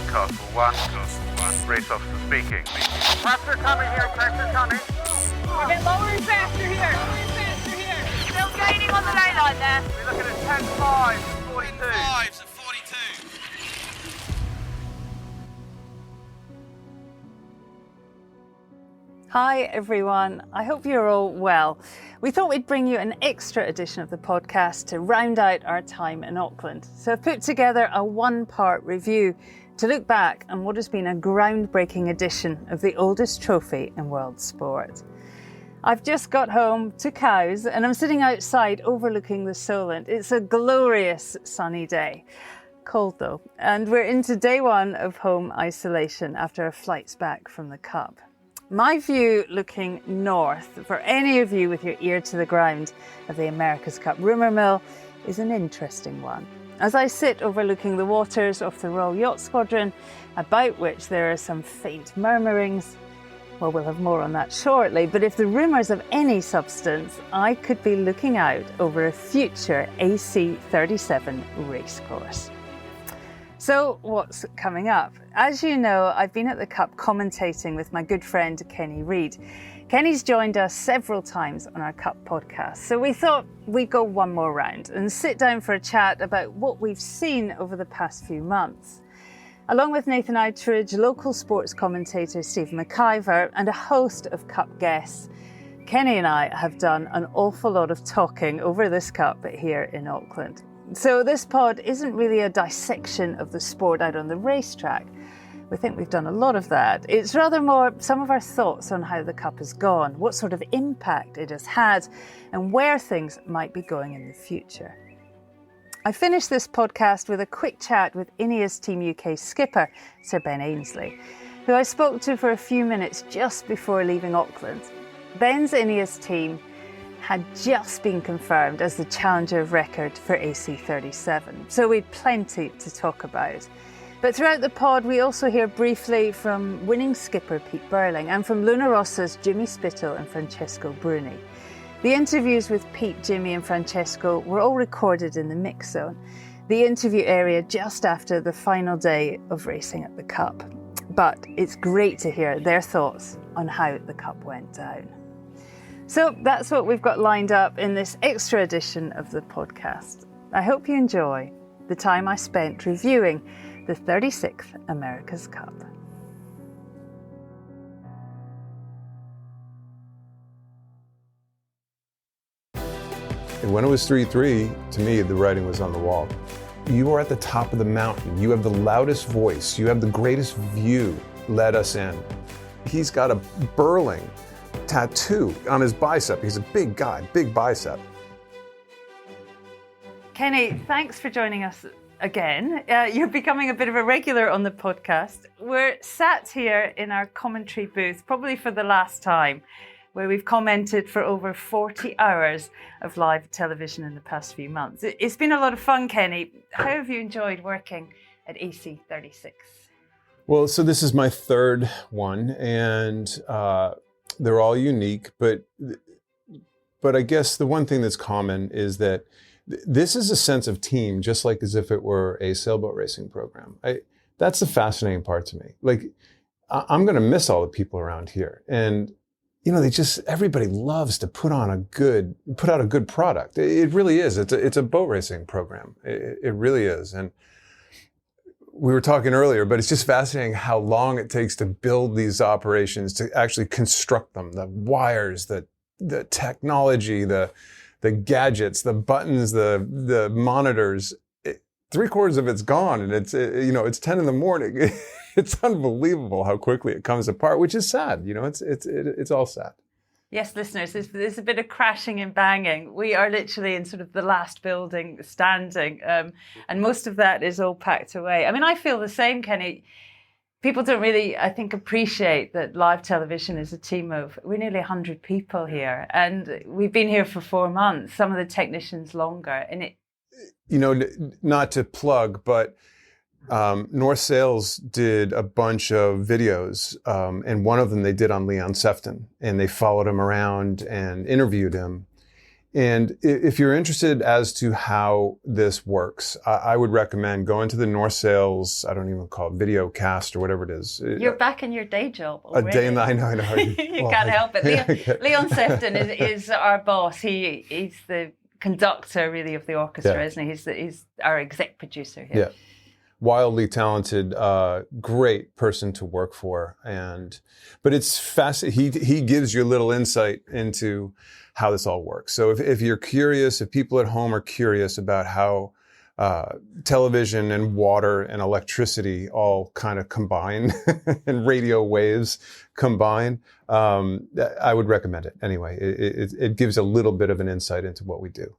Castle 1. Race officer speaking. Pressure coming here, pressure coming. A bit lower and faster here. Still gaining on the lane line there. We're looking at 10.5 to 42. 5 to 42. Hi everyone, I hope you're all well. We thought we'd bring you an extra edition of the podcast to round out our time in Auckland. So I've put together a one-part review to look back on what has been a groundbreaking edition of the oldest trophy in world sport. I've just got home to Cowes and I'm sitting outside overlooking the Solent. It's a glorious sunny day. Cold though, and we're into day one of home isolation after our flights back from the Cup. My view looking north, for any of you with your ear to the ground, of the America's Cup rumour mill is an interesting one. As I sit overlooking the waters of the Royal Yacht Squadron, about which there are some faint murmurings, well, we'll have more on that shortly, but if the rumours of any substance, I could be looking out over a future AC37 racecourse. So what's coming up? As you know, I've been at the Cup commentating with my good friend Kenny Reid. Kenny's joined us several times on our Cup podcast, so we thought we'd go one more round and sit down for a chat about what we've seen over the past few months. Along with Nathan Outridge, local sports commentator Steve McIver and a host of Cup guests, Kenny and I have done an awful lot of talking over this Cup here in Auckland. So this pod isn't really a dissection of the sport out on the racetrack. We think we've done a lot of that. It's rather more some of our thoughts on how the Cup has gone, what sort of impact it has had, and where things might be going in the future. I finished this podcast with a quick chat with INEOS Team UK skipper, Sir Ben Ainslie, who I spoke to for a few minutes just before leaving Auckland. Ben's INEOS team had just been confirmed as the challenger of record for AC37, so we'd plenty to talk about. But throughout the pod, we also hear briefly from winning skipper Pete Burling and from Luna Rossa's Jimmy Spithill and Francesco Bruni. The interviews with Pete, Jimmy and Francesco were all recorded in the mix zone, the interview area just after the final day of racing at the Cup. But it's great to hear their thoughts on how the Cup went down. So that's what we've got lined up in this extra edition of the podcast. I hope you enjoy the time I spent reviewing the 36th America's Cup. When it was 3-3, to me, the writing was on the wall. You are at the top of the mountain. You have the loudest voice. You have the greatest view. Let us in. He's got a Burling tattoo on his bicep. He's a big guy, big bicep. Kenny, thanks for joining us again. You're becoming a bit of a regular on the podcast. We're sat here in our commentary booth, probably for the last time, where we've commented for over 40 hours of live television in the past few months. It's been a lot of fun, Kenny. How have you enjoyed working at AC36? Well, so this is my third one, and they're all unique, but I guess the one thing that's common is that this is a sense of team, just like as if it were a sailboat racing program. That's the fascinating part to me. Like, I'm going to miss all the people around here, and you know, everybody loves to put out a good product. It really is. It's a boat racing program. It really is, and we were talking earlier, but it's just fascinating how long it takes to build these operations, to actually construct them, the wires, the technology, the gadgets, the buttons, the monitors. 3/4 of it's gone, and it's 10 in the morning. It's unbelievable how quickly it comes apart, which is sad. You know, it's all sad. Yes, listeners, there's a bit of crashing and banging. We are literally in sort of the last building standing, and most of that is all packed away. I mean, I feel the same, Kenny. People don't really, I think, appreciate that live television is a team of, we're nearly 100 people here, and we've been here for 4 months, some of the technicians longer. And not to plug, but North Sails did a bunch of videos, and one of them they did on Leon Sefton, and they followed him around and interviewed him. And if you're interested as to how this works, I would recommend going to the North Sails, I don't even call it video cast or whatever it is. You're back in your day job already. A day in the, I know. You can't help it. Leon Sefton is our boss. He's the conductor really of the orchestra, isn't he? He's our exec producer here. Yeah. Wildly talented, great person to work for, but it's fascinating. He gives you a little insight into how this all works. So if you're curious, if people at home are curious about how television and water and electricity all kind of combine and radio waves combine, I would recommend it. Anyway, it gives a little bit of an insight into what we do.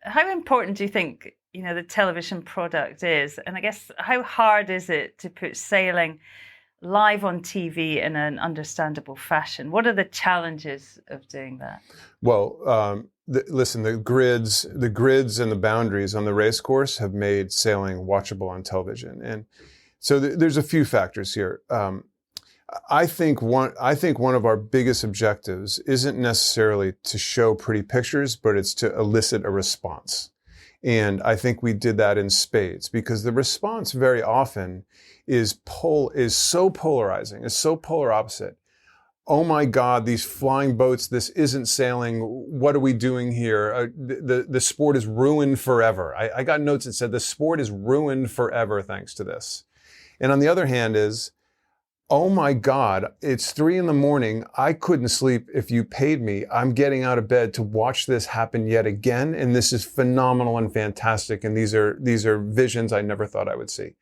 How important do you think, the television product is? And I guess, how hard is it to put sailing live on TV in an understandable fashion? What are the challenges of doing that? Well, listen, the grids and the boundaries on the race course have made sailing watchable on television. And so there's a few factors here. I think one of our biggest objectives isn't necessarily to show pretty pictures, but it's to elicit a response. And I think we did that in spades, because the response very often is so polarizing, is so polar opposite. Oh my God, these flying boats, this isn't sailing. What are we doing here? The sport is ruined forever. I got notes that said the sport is ruined forever thanks to this. And on the other hand is, oh my God, it's 3 a.m. I couldn't sleep if you paid me. I'm getting out of bed to watch this happen yet again. And this is phenomenal and fantastic. And these are visions I never thought I would see.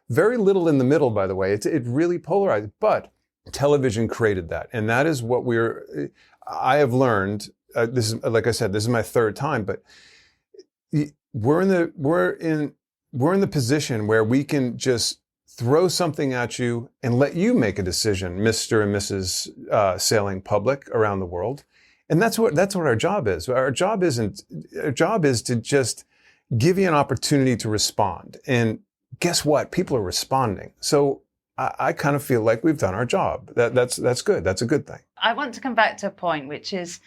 Very little in the middle, by the way. It really polarized, but television created that. And that is what I have learned. This is, like I said, this is my 3rd time, but we're in the position where we can just throw something at you and let you make a decision, Mr. and Mrs. Sailing public around the world. And that's what our job is. Our job is to just give you an opportunity to respond. And guess what? People are responding. So I kind of feel like we've done our job. That's good. That's a good thing. I want to come back to a point, which is,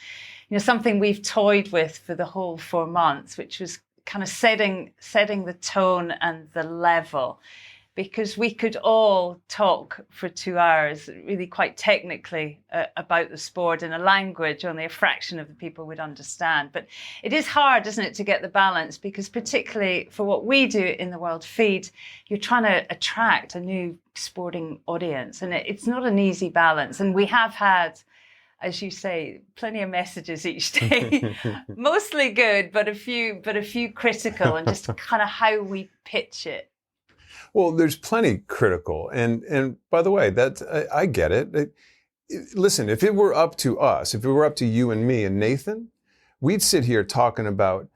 something we've toyed with for the whole 4 months, which was kind of setting the tone and the level. Because we could all talk for 2 hours, really quite technically, about the sport in a language only a fraction of the people would understand. But it is hard, isn't it, to get the balance? Because particularly for what we do in the World Feed, you're trying to attract a new sporting audience. And it's not an easy balance. And we have had, as you say, plenty of messages each day, mostly good, but a few critical, and just kind of how we pitch it. Well, there's plenty critical. And by the way, I get it. Listen, if it were up to us, if it were up to you and me and Nathan, we'd sit here talking about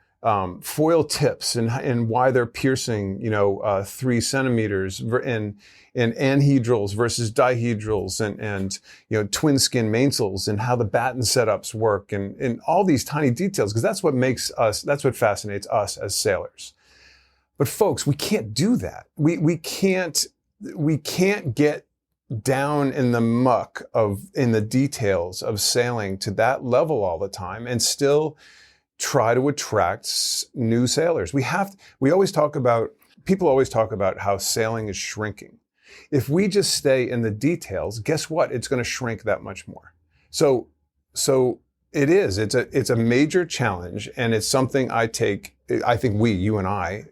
foil tips and why they're piercing, 3 centimeters and anhedrals versus dihedrals and twin skin mainsails and how the batten setups work and all these tiny details, because that's what fascinates us as sailors. But folks, we can't do that. We can't get down in the muck in the details of sailing to that level all the time and still try to attract new sailors. People always talk about how sailing is shrinking. If we just stay in the details, guess what? It's going to shrink that much more. So it is. It's a major challenge, and it's something I think you and I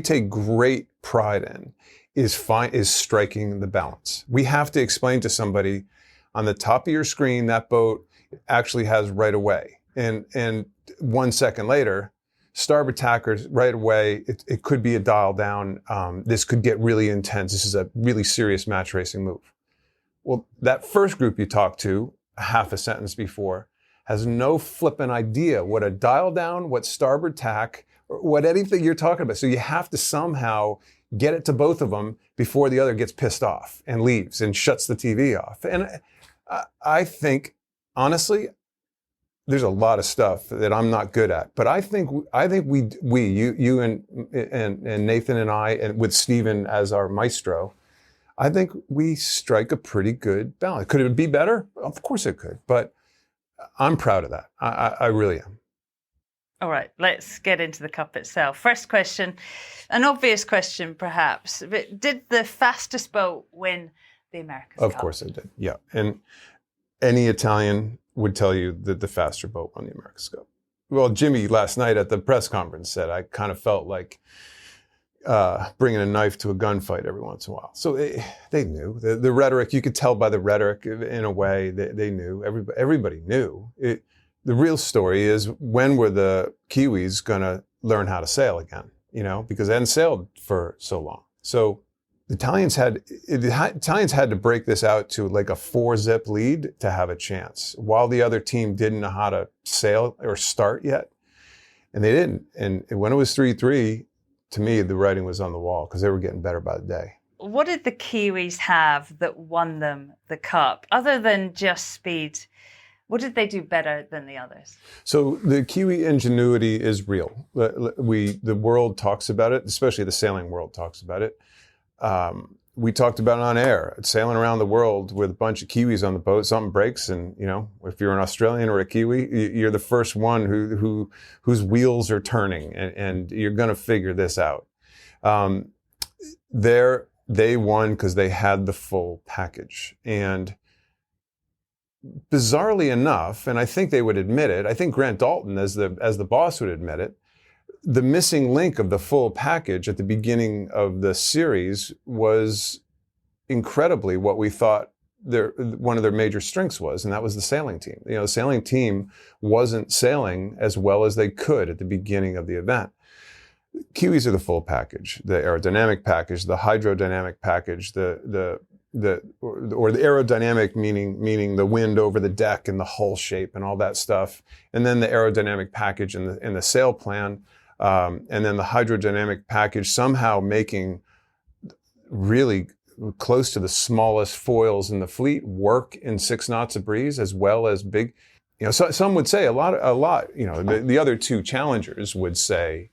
take great pride in, is striking the balance. We have to explain to somebody on the top of your screen that boat actually has right of way. And 1 second later, starboard tackers right away, it could be a dial down. This could get really intense. This is a really serious match racing move. Well, that first group you talked to, half a sentence before, has no flipping idea what a dial down, what starboard tack, what anything you're talking about. So you have to somehow get it to both of them before the other gets pissed off and leaves and shuts the TV off. And I think, honestly, there's a lot of stuff that I'm not good at. But I think you and Nathan and I, and with Stephen as our maestro, I think we strike a pretty good balance. Could it be better? Of course it could. But I'm proud of that. I really am. All right, let's get into the cup itself. First question, an obvious question perhaps, but did the fastest boat win the America's Cup? Of course it did, yeah. And any Italian would tell you that the faster boat won the America's Cup. Well, Jimmy last night at the press conference said, I kind of felt like bringing a knife to a gunfight every once in a while. So they knew. The rhetoric, you could tell by the rhetoric in a way, they knew. Everybody knew. The real story is, when were the Kiwis going to learn how to sail again? You know, because they hadn't sailed for so long. So the Italians had to break this out to like a 4-zip lead to have a chance, while the other team didn't know how to sail or start yet. And they didn't. And when it was 3-3, to me, the writing was on the wall, because they were getting better by the day. What did the Kiwis have that won them the cup? Other than just speed, what did they do better than the others? So the Kiwi ingenuity is real. The world talks about it, especially the sailing world talks about it. We talked about it on air, sailing around the world with a bunch of Kiwis on the boat. Something breaks, and you know, if you're an Australian or a Kiwi, you're the first one whose wheels are turning, and you're going to figure this out. They won because they had the full package, and bizarrely enough, and I think they would admit it, I think Grant Dalton, as the boss, would admit it, the missing link of the full package at the beginning of the series was incredibly what we thought one of their major strengths was, and that was the sailing team. You know, the sailing team wasn't sailing as well as they could at the beginning of the event. Kiwis are the full package, the aerodynamic package, the hydrodynamic package, the aerodynamic meaning the wind over the deck and the hull shape and all that stuff, and then the aerodynamic package in the sail plan, and then the hydrodynamic package somehow making really close to the smallest foils in the fleet work in 6 knots of breeze, as well as big. You know, so, some would say a lot. You know, the other two challengers would say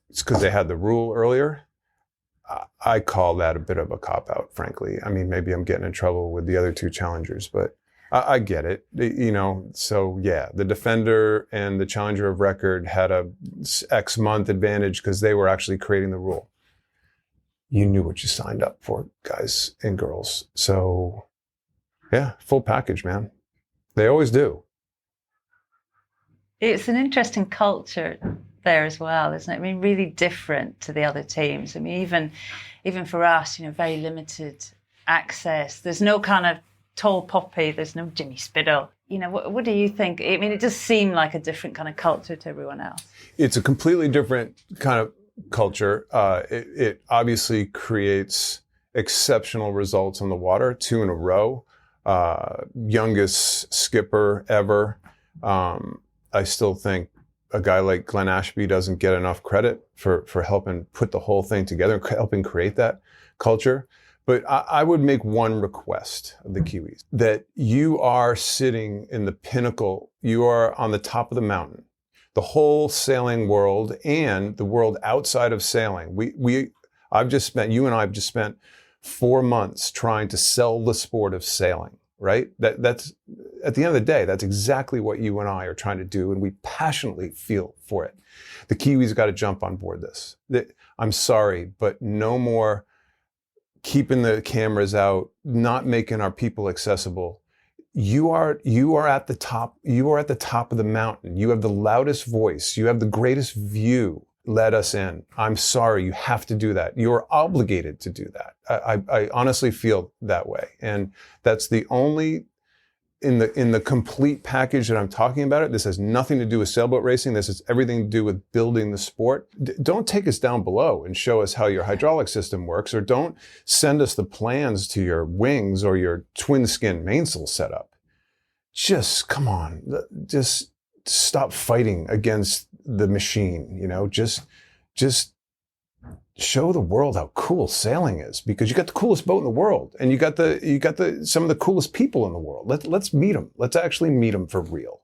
it's because they had the rule earlier. I call that a bit of a cop-out, frankly. I mean, maybe I'm getting in trouble with the other two challengers, but I get it. You know, so yeah, the defender and the challenger of record had a X month advantage because they were actually creating the rule. You knew what you signed up for, guys and girls. So yeah, full package, man. They always do. It's an interesting culture there as well, isn't it? I mean, really different to the other teams. I mean, even for us, you know, very limited access. There's no kind of tall poppy. There's no Jimmy Spithill. You know, what do you think? I mean, it does seem like a different kind of culture to everyone else. It's a completely different kind of culture. It obviously creates exceptional results on the water, 2 in a row. Youngest skipper ever. I still think a guy like Glenn Ashby doesn't get enough credit for helping put the whole thing together, helping create that culture. But I would make one request of the Kiwis, that you are sitting in the pinnacle, you are on the top of the mountain. The whole sailing world and the world outside of sailing. You and I have just spent 4 months trying to sell the sport of sailing, right? That's at the end of the day, that's exactly what you and I are trying to do, and we passionately feel for it. The Kiwis got to jump on board this. I'm sorry, but no more keeping the cameras out, not making our people accessible. You are at the top. You are at the top of the mountain. You have the loudest voice. You have the greatest view. Let us in. I'm sorry. You have to do that. You are obligated to do that. I honestly feel that way. And that's the only, in the complete package that I'm talking about it. This has nothing to do with sailboat racing. This has everything to do with building the sport. Don't take us down below and show us how your hydraulic system works, or don't send us the plans to your wings or your twin skin mainsail setup. Just come on. Just stop fighting against the machine, you know, just show the world how cool sailing is, because you got the coolest boat in the world, and you got some of the coolest people in the world. Let's meet them. Let's actually meet them for real.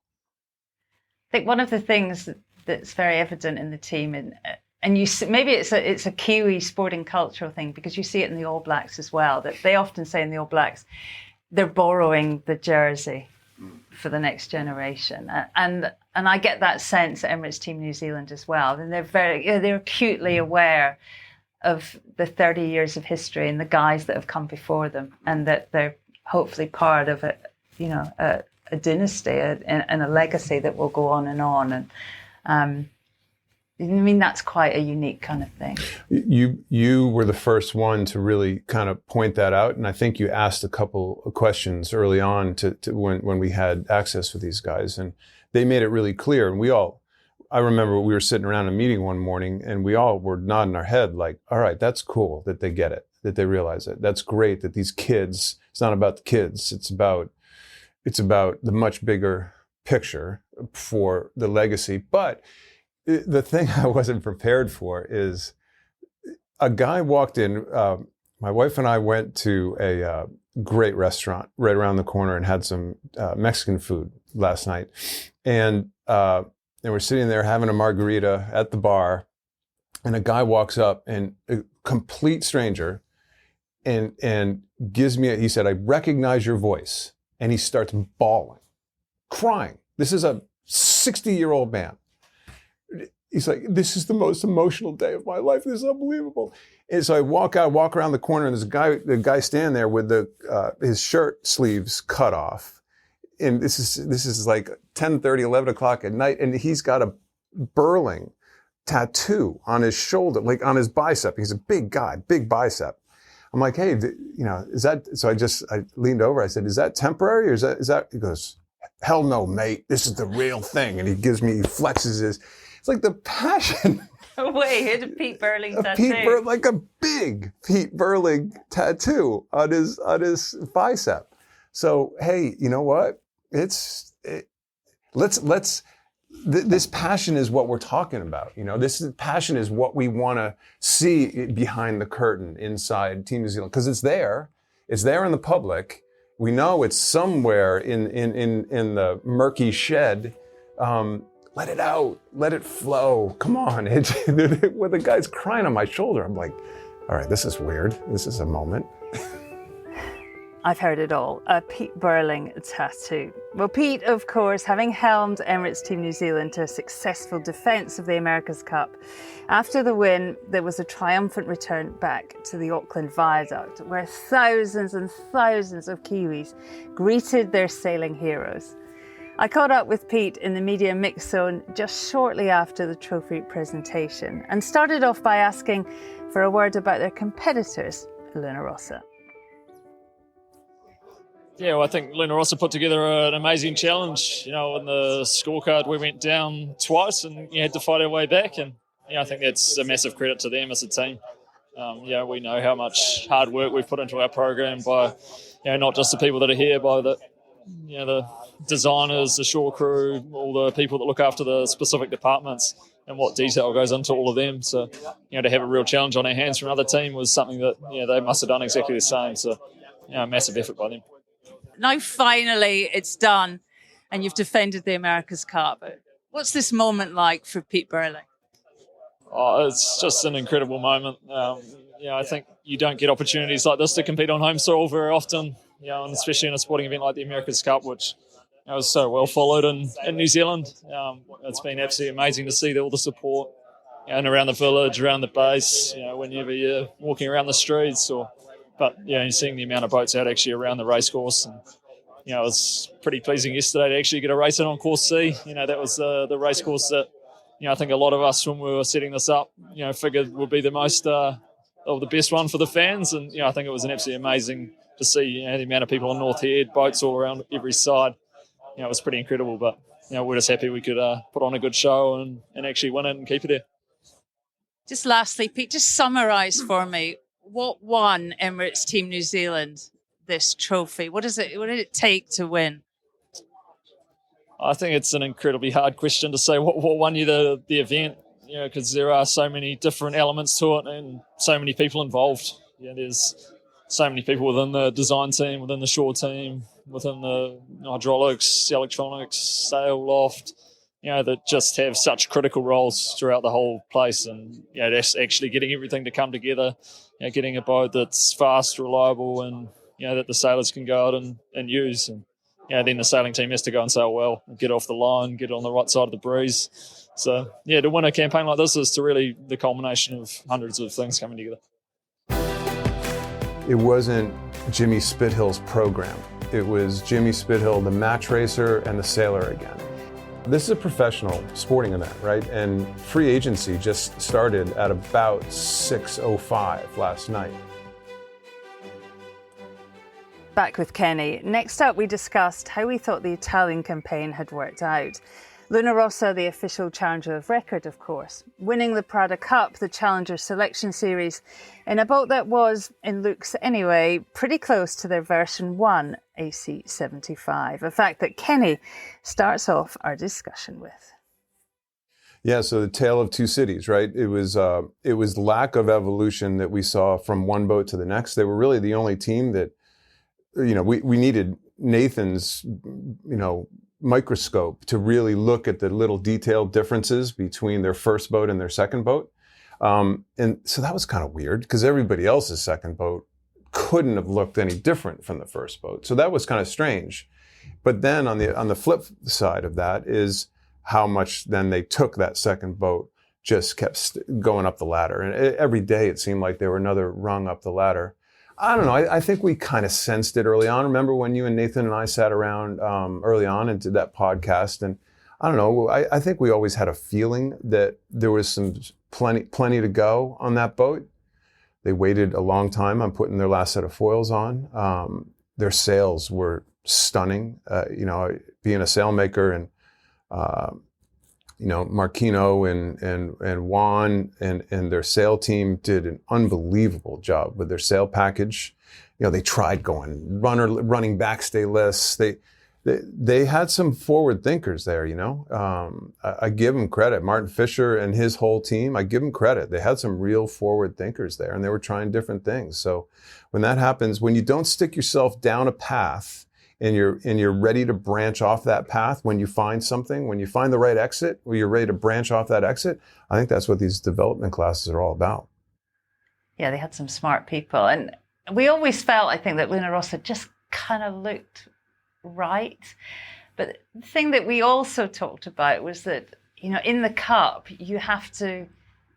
I think one of the things that's very evident in the team, and you see, maybe it's a Kiwi sporting cultural thing, because you see it in the All Blacks as well, that they often say in the All Blacks, they're borrowing the jersey. for the next generation. And I get that sense at Emirates Team New Zealand as well. And they're acutely aware of the 30 years of history and the guys that have come before them, and that they're hopefully part of a dynasty and a legacy that will go on. And I mean, that's quite a unique kind of thing. You were the first one to really kind of point that out, and I think you asked a couple of questions early on to when we had access with these guys, and they made it really clear. And I remember we were sitting around a meeting one morning, and we all were nodding our head like, all right, that's cool that they get it, that they realize it. That's great that these kids, it's not about the kids, it's about the much bigger picture for the legacy. But the thing I wasn't prepared for is a guy walked in. My wife and I went to a great restaurant right around the corner and had some Mexican food last night. And we're sitting there having a margarita at the bar, and a guy walks up, and a complete stranger, and gives me he said, "I recognize your voice." And he starts bawling, crying. This is a 60-year-old man. He's like, "This is the most emotional day of my life. This is unbelievable." And so I walk around the corner, and there's the guy standing there with his shirt sleeves cut off. And this is like 10:30, 11 o'clock at night. And he's got a Burling tattoo on his shoulder, like on his bicep. He's a big guy, big bicep. I'm like, "Hey, is that?" So I leaned over. I said, "Is that temporary or is that?" He goes, "Hell no, mate. This is the real thing." And he flexes his. It's like the passion. Wait, here's a Pete Burling tattoo. Like a big Pete Burling tattoo on his bicep. So hey, you know what? This passion is what we're talking about. Passion is what we want to see behind the curtain inside Team New Zealand, because it's there in the public. We know it's somewhere in the murky shed. Let it out, let it flow. Come on. When the guy's crying on my shoulder, I'm like, all right, this is weird. This is a moment. I've heard it all. A Pete Burling tattoo. Well, Pete, of course, having helmed Emirates Team New Zealand to a successful defence of the America's Cup. After the win, there was a triumphant return back to the Auckland Viaduct, where thousands and thousands of Kiwis greeted their sailing heroes. I caught up with Pete in the media mix zone just shortly after the trophy presentation, and started off by asking for a word about their competitors, Luna Rossa. Yeah, well, I think Luna Rossa put together an amazing challenge. In the scorecard we went down twice and had to fight our way back, and I think that's a massive credit to them as a team. We know how much hard work we've put into our program by, not just the people that are here, by the designers, the shore crew, all the people that look after the specific departments, and what detail goes into all of them. So, to have a real challenge on our hands from another team was something that they must have done exactly the same. So, a massive effort by them. Now finally it's done and you've defended the America's Cup. What's this moment like for Pete Burling? Oh, it's just an incredible moment. I think you don't get opportunities like this to compete on home soil very often, and especially in a sporting event like the America's Cup, which was so well followed in New Zealand. It's been absolutely amazing to see all the support and around the village, around the base, whenever you're walking around the streets But you're seeing the amount of boats out actually around the racecourse, and it was pretty pleasing yesterday to actually get a race in on course C. That was the racecourse that I think a lot of us when we were setting this up, figured would be the most of the best one for the fans, and I think it was an absolutely amazing to see the amount of people on North Head, boats all around every side. It was pretty incredible, but we're just happy we could put on a good show and actually win it and keep it there. Just lastly, Pete, just summarise for me. What won Emirates Team New Zealand this trophy? What did it take to win? I think it's an incredibly hard question to say what won you the event, because there are so many different elements to it and so many people involved. There's so many people within the design team, within the shore team, within the hydraulics, electronics, sail loft, that just have such critical roles throughout the whole place. And, that's actually getting everything to come together, getting a boat that's fast, reliable, and, that the sailors can go out and use. And, then the sailing team has to go and sail well, get off the line, get on the right side of the breeze. So, to win a campaign like this is to really the culmination of hundreds of things coming together. It wasn't Jimmy Spithill's program. It was Jimmy Spithill, the match racer, and the sailor again. This is a professional sporting event, right? And free agency just started at about 6:05 last night. Back with Kenny. Next up, we discussed how we thought the Italian campaign had worked out. Luna Rossa, the official challenger of record, of course, winning the Prada Cup, the Challenger Selection Series, in a boat that was, in looks anyway, pretty close to their version 1 AC35, a fact that Kenny starts off our discussion with. Yeah, so the tale of two cities, right? It was lack of evolution that we saw from one boat to the next. They were really the only team that, we needed Nathan's, microscope to really look at the little detailed differences between their first boat and their second boat. And so that was kind of weird because everybody else's second boat couldn't have looked any different from the first boat. So that was kind of strange. But then on the flip side of that is how much then they took that second boat, just kept going up the ladder. And every day it seemed like they were another rung up the ladder. I don't know. I think we kind of sensed it early on. Remember when you and Nathan and I sat around early on and did that podcast? And I don't know. I think we always had a feeling that there was some plenty to go on that boat. They waited a long time on putting their last set of foils on. Their sails were stunning. Being a sailmaker and Marquino and Juan and their sail team did an unbelievable job with their sail package. They tried going running backstay lists. They had some forward thinkers there, I give them credit. Martin Fisher and his whole team, I give them credit. They had some real forward thinkers there and they were trying different things. So when that happens, when you don't stick yourself down a path and you're ready to branch off that path when you find something, when you find the right exit, or you're ready to branch off that exit, I think that's what these development classes are all about. Yeah, they had some smart people. And we always felt, I think, that Luna Rossa just kind of looked right. But the thing that we also talked about was that, in the Cup, you have to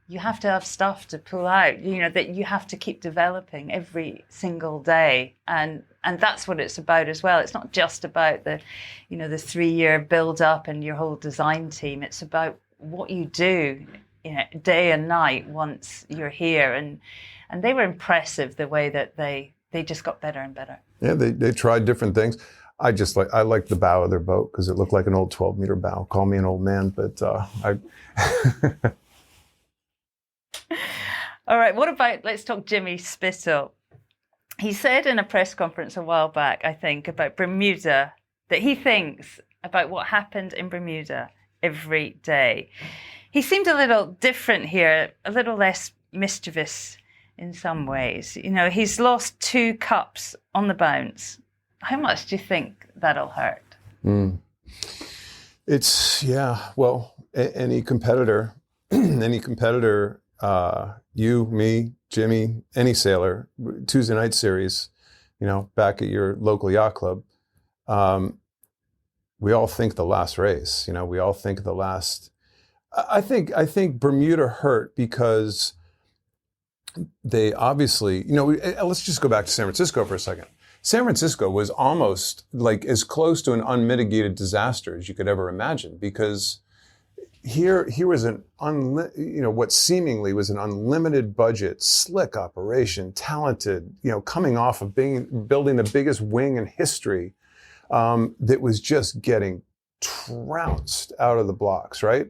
have stuff to pull out, that you have to keep developing every single day. And that's what it's about as well. It's not just about the 3-year build up and your whole design team. It's about what you do, day and night once you're here. And they were impressive the way that they just got better and better. Yeah, they tried different things. I like the bow of their boat because it looked like an old 12-meter bow. Call me an old man, but All right, let's talk Jimmy Spithill. He said in a press conference a while back, I think, about Bermuda, that he thinks about what happened in Bermuda every day. He seemed a little different here, a little less mischievous in some ways. He's lost 2 cups on the bounce. How much do you think that'll hurt? Any competitor, you, me, Jimmy, any sailor, Tuesday night series, back at your local yacht club, we all think the last race, we all think the last. I think Bermuda hurt because they obviously, let's just go back to San Francisco for a second. San Francisco was almost like as close to an unmitigated disaster as you could ever imagine, because here was what seemingly was an unlimited budget, slick operation, talented, coming off of building the biggest wing in history, that was just getting trounced out of the blocks, right?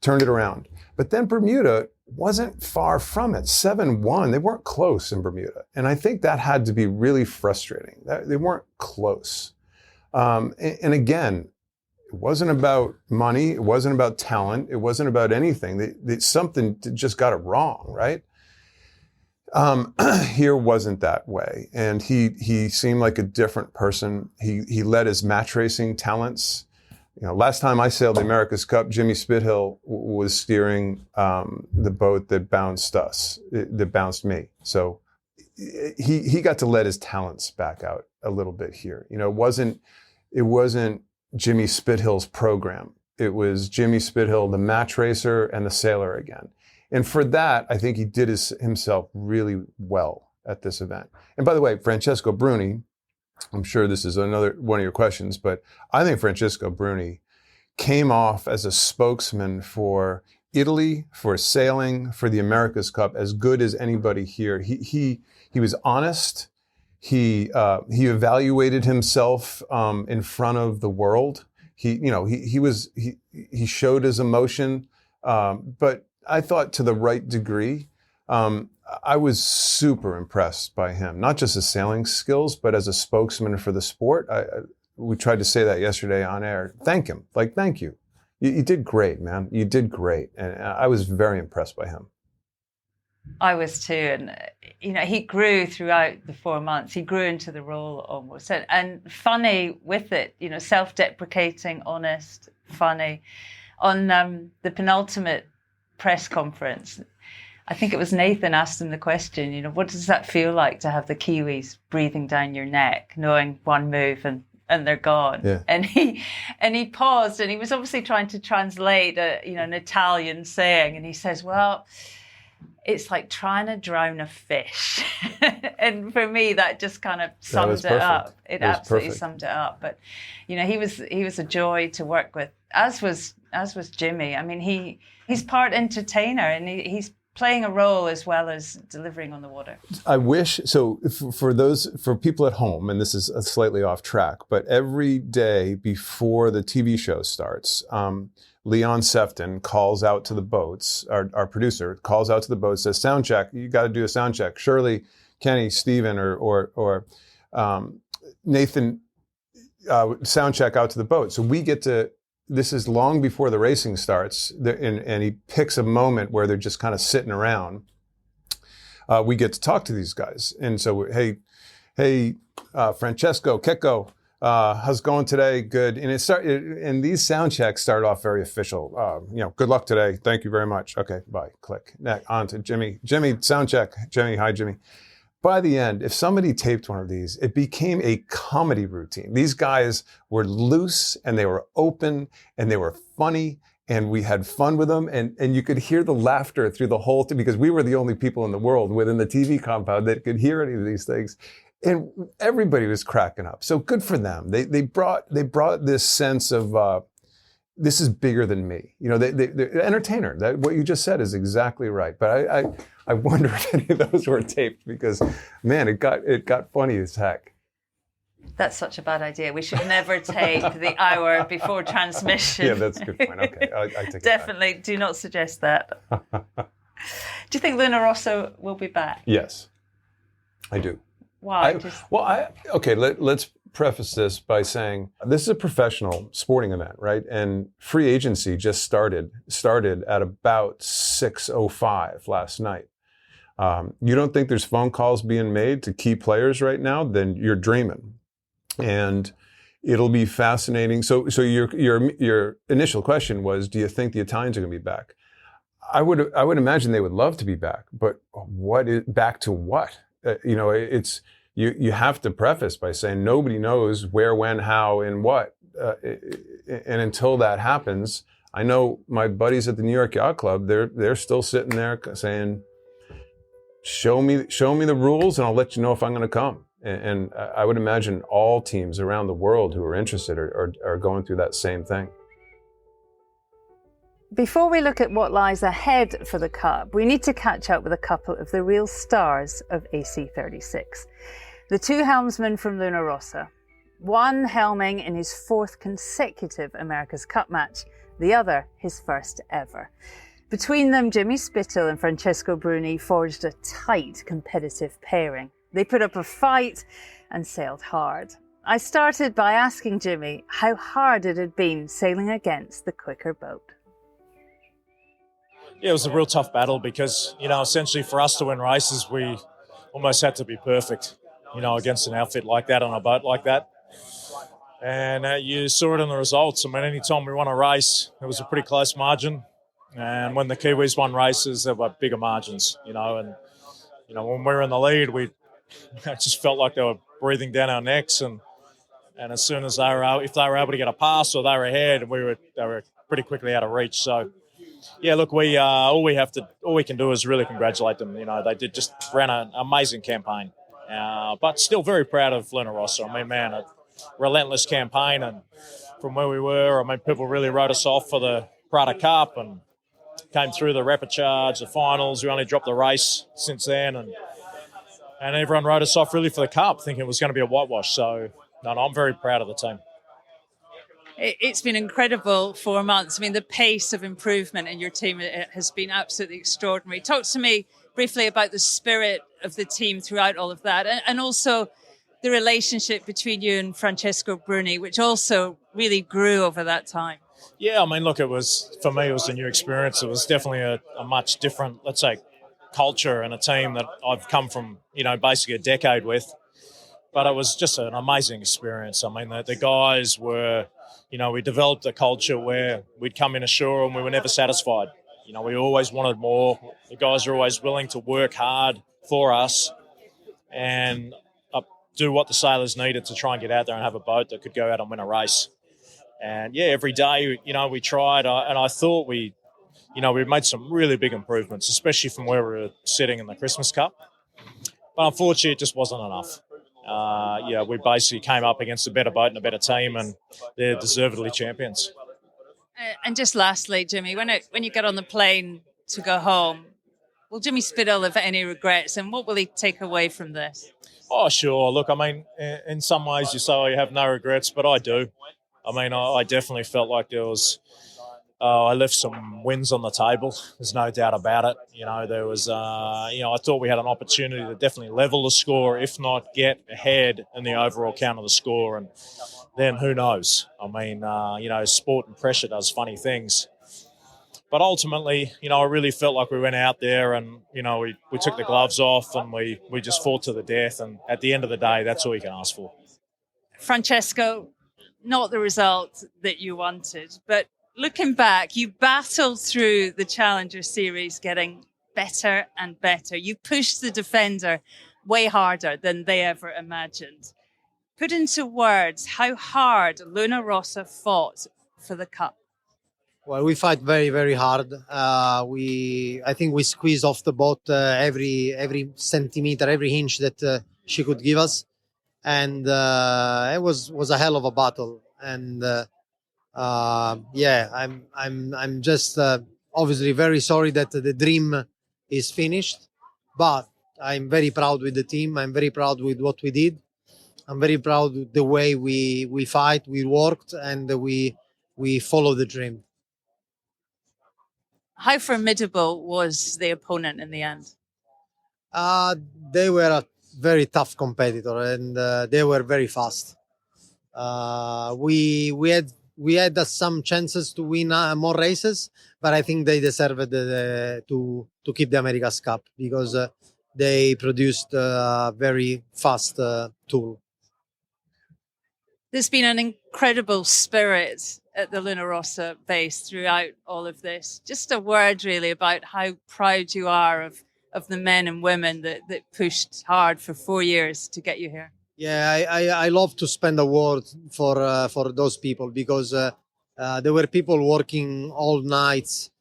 Turned it around. But then Bermuda wasn't far from it. 7-1, they weren't close in Bermuda. And I think that had to be really frustrating. They weren't close. And again, it wasn't about money. It wasn't about talent. It wasn't about anything. Something just got it wrong, right? Here wasn't that way. And he seemed like a different person. He let his match racing talents. Last time I sailed the America's Cup, Jimmy Spithill was steering the boat that bounced me. So he got to let his talents back out a little bit here. It wasn't it wasn't Jimmy Spithill's program. It was Jimmy Spithill, the match racer and the sailor again. And for that, I think he did himself really well at this event. And by the way, Francesco Bruni, I'm sure this is another one of your questions, but I think Francesco Bruni came off as a spokesman for Italy, for sailing, for the America's Cup, as good as anybody here. He was honest. He evaluated himself in front of the world. He showed his emotion, but I thought to the right degree. I was super impressed by him, not just his sailing skills, but as a spokesman for the sport. We tried to say that yesterday on air. Thank him. Thank you. You did great, man. You did great. And I was very impressed by him. I was too. And, he grew throughout the 4 months. He grew into the role almost. And funny with it, self-deprecating, honest, funny. On the penultimate press conference, I think it was Nathan asked him the question, what does that feel like to have the Kiwis breathing down your neck, knowing one move and they're gone? Yeah. And he paused, and he was obviously trying to translate an Italian saying, and he says, well, it's like trying to drown a fish. And for me, that just kind of sums it up. It absolutely summed it up. But he was a joy to work with, as was Jimmy. I mean, he's part entertainer, and he's playing a role as well as delivering on the water. I wish, so for people at home, and this is slightly off track, but every day before the TV show starts, Leon Sefton calls out to the boats, our producer calls out to the boats, says, sound check, you got to do a sound check. Shirley, Kenny, Stephen, or Nathan, sound check out to the boat. So we get to, this is long before the racing starts, and he picks a moment where they're just kind of sitting around. We get to talk to these guys. And so, hey, Francesco, Keko, how's it going today? Good. And and these sound checks start off very official. Good luck today. Thank you very much. Okay, bye. Click. Next, on to Jimmy. Jimmy, sound check. Jimmy, hi, Jimmy. By the end, if somebody taped one of these, it became a comedy routine. These guys were loose, and they were open, and they were funny, and we had fun with them. And you could hear the laughter through the whole thing, because we were the only people in the world within the TV compound that could hear any of these things. And everybody was cracking up. So good for them. They brought this sense of, this is bigger than me. They're entertainer. What you just said is exactly right. But I wonder if any of those were taped, because, man, it got funny as heck. That's such a bad idea. We should never tape the hour before transmission. Yeah, that's a good point. Okay, I take it Definitely back. Do not suggest that. Do you think Luna Rossa will be back? Yes, I do. Why? Let's preface this by saying this is a professional sporting event, right? And free agency just started at about 6:05 last night. You don't think there's phone calls being made to key players right now? Then you're dreaming. And it'll be fascinating. So your initial question was, do you think the Italians are going to be back? I would imagine they would love to be back, but back to what? It's you have to preface by saying nobody knows where, when, how, and what. And until that happens, I know my buddies at the New York Yacht Club, they're still sitting there saying, show me the rules, and I'll let you know if I'm going to come. And I would imagine all teams around the world who are interested are going through that same thing. Before we look at what lies ahead for the Cup, we need to catch up with a couple of the real stars of AC36. The two helmsmen from Luna Rossa. One helming in his fourth consecutive America's Cup match, the other his first ever. Between them, Jimmy Spithill and Francesco Bruni forged a tight competitive pairing. They put up a fight and sailed hard. I started by asking Jimmy how hard it had been sailing against the quicker boat. Yeah, it was a real tough battle because, essentially for us to win races, we almost had to be perfect, against an outfit like that on a boat like that. And you saw it in the results. I mean, any time we won a race, it was a pretty close margin. And when the Kiwis won races, there were bigger margins, and, when we were in the lead, it just felt like they were breathing down our necks. And And as soon as if they were able to get a pass or they were ahead, they were pretty quickly out of reach. So, yeah, look, all we can do is really congratulate them. You know, they just ran an amazing campaign, but still very proud of Luna Rossa. I mean, man, a relentless campaign, and from where we were, I mean, people really wrote us off for the Prada Cup and came through the rapid charge, the finals. We only dropped the race since then, and everyone wrote us off really for the Cup, thinking it was going to be a whitewash. So, no, I'm very proud of the team. It's been incredible 4 months. I mean, the pace of improvement in your team has been absolutely extraordinary. Talk to me briefly about the spirit of the team throughout all of that, and also the relationship between you and Francesco Bruni, which also really grew over that time. Yeah, I mean, look, for me, it was a new experience. It was definitely a much different, let's say, culture and a team that I've come from, you know, basically a decade with. But it was just an amazing experience. I mean, the guys were, you know, we developed a culture where we'd come in ashore and we were never satisfied. You know, we always wanted more. The guys are always willing to work hard for us and do what the sailors needed to try and get out there and have a boat that could go out and win a race. And, yeah, every day, you know, we tried, and I thought we made some really big improvements, especially from where we were sitting in the Christmas Cup. But unfortunately, it just wasn't enough. We basically came up against a better boat and a better team, and they're deservedly champions. And just lastly, Jimmy, when you get on the plane to go home, will Jimmy Spithill have any regrets, and what will he take away from this? Oh, sure. Look, I mean, in some ways you say you have no regrets, but I do. I mean, I definitely felt like there was... I left some wins on the table. There's no doubt about it. You know, there was, I thought we had an opportunity to definitely level the score, if not get ahead in the overall count of the score. And then who knows? I mean, sport and pressure does funny things. But ultimately, you know, I really felt like we went out there and, you know, we took the gloves off and we just fought to the death. And at the end of the day, that's all you can ask for. Francesco, not the result that you wanted, but looking back, you battled through the Challenger Series getting better and better. You pushed the defender way harder than they ever imagined. Put into words how hard Luna Rossa fought for the Cup. Well, we fight very, very hard. I think we squeezed off the boat every centimeter, every inch that she could give us, and it was a hell of a battle. And I'm just obviously very sorry that the dream is finished, but I'm very proud with the team. I'm very proud with what we did. I'm very proud with the way we fight, we worked, and we follow the dream. How formidable was the opponent in the end? They were a very tough competitor, and they were very fast. We had some chances to win more races, but I think they deserved to keep the America's Cup because they produced a very fast tool. There's been an incredible spirit at the Luna Rossa base throughout all of this. Just a word really about how proud you are of the men and women that pushed hard for 4 years to get you here. Yeah, I love to spend a word for those people because there were people working all nights,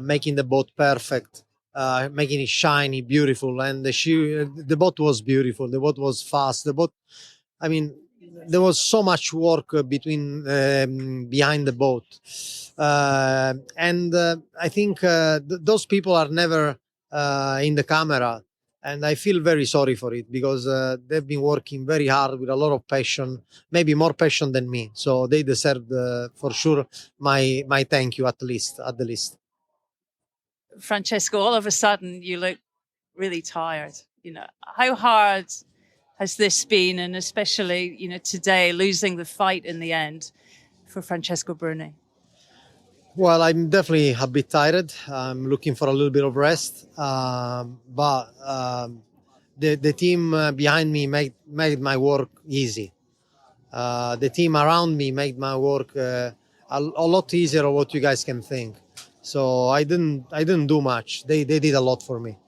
making the boat perfect, making it shiny, beautiful, and the boat was beautiful. The boat was fast. There was so much work behind the boat, and I think those people are never in the camera. And I feel very sorry for it because they've been working very hard with a lot of passion, maybe more passion than me. So they deserve, for sure, my thank you at the least. Francesco, all of a sudden you look really tired. You know, how hard has this been, and especially, you know, today losing the fight in the end for Francesco Bruni? Well, I'm definitely a bit tired. I'm looking for a little bit of rest. But the team behind me made my work easy. The team around me made my work a lot easier than what you guys can think. So I didn't do much. They did a lot for me.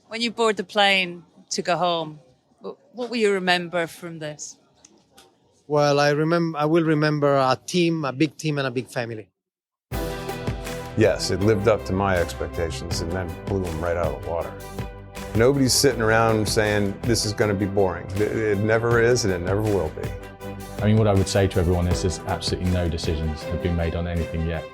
When you board the plane to go home, what will you remember from this? Well, I will remember a team, a big team, and a big family. Yes, it lived up to my expectations and then blew them right out of the water. Nobody's sitting around saying this is going to be boring. It never is, and it never will be. I mean, what I would say to everyone is there's absolutely no decisions have been made on anything yet.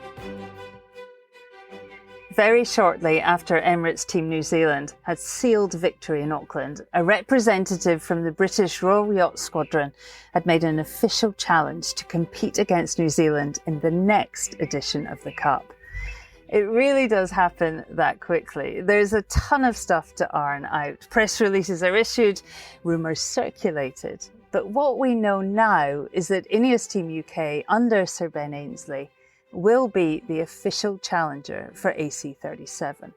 Very shortly after Emirates Team New Zealand had sealed victory in Auckland, a representative from the British Royal Yacht Squadron had made an official challenge to compete against New Zealand in the next edition of the Cup. It really does happen that quickly. There's a ton of stuff to iron out. Press releases are issued, rumours circulated. But what we know now is that INEOS Team UK under Sir Ben Ainslie will be the official challenger for AC37.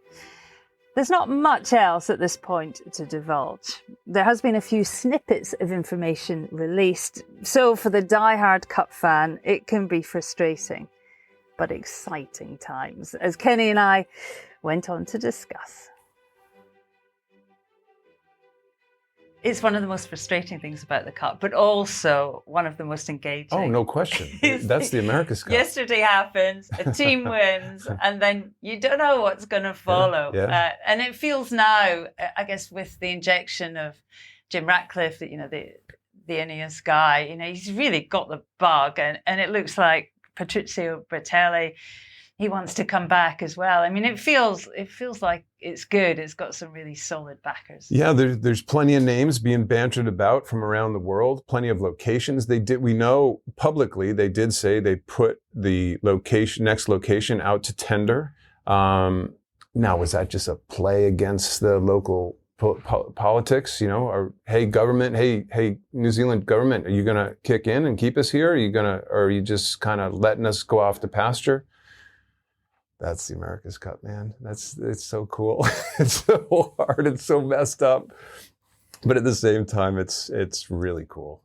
There's not much else at this point to divulge. There has been a few snippets of information released, so for the die-hard Cup fan, it can be frustrating, but exciting times, as Kenny and I went on to discuss. It's one of the most frustrating things about the Cup, but also one of the most engaging. Oh, no question. That's the America's Cup. Yesterday happens, a team wins, and then you don't know what's going to follow. Yeah. And it feels now, I guess, with the injection of Jim Ratcliffe, the INEOS guy, he's really got the bug, and it looks like Patrizio Bertelli, he wants to come back as well. I mean, it feels like it's good. It's got some really solid backers. Yeah, there's plenty of names being bantered about from around the world, plenty of locations. We know publicly, they did say they put the next location out to tender. Now, was that just a play against the local politics? Or hey, government, hey, New Zealand government, are you going to kick in and keep us here? Or are you just kind of letting us go off the pasture? That's the America's Cup, man. It's so cool. It's so hard. It's so messed up. But at the same time, it's really cool.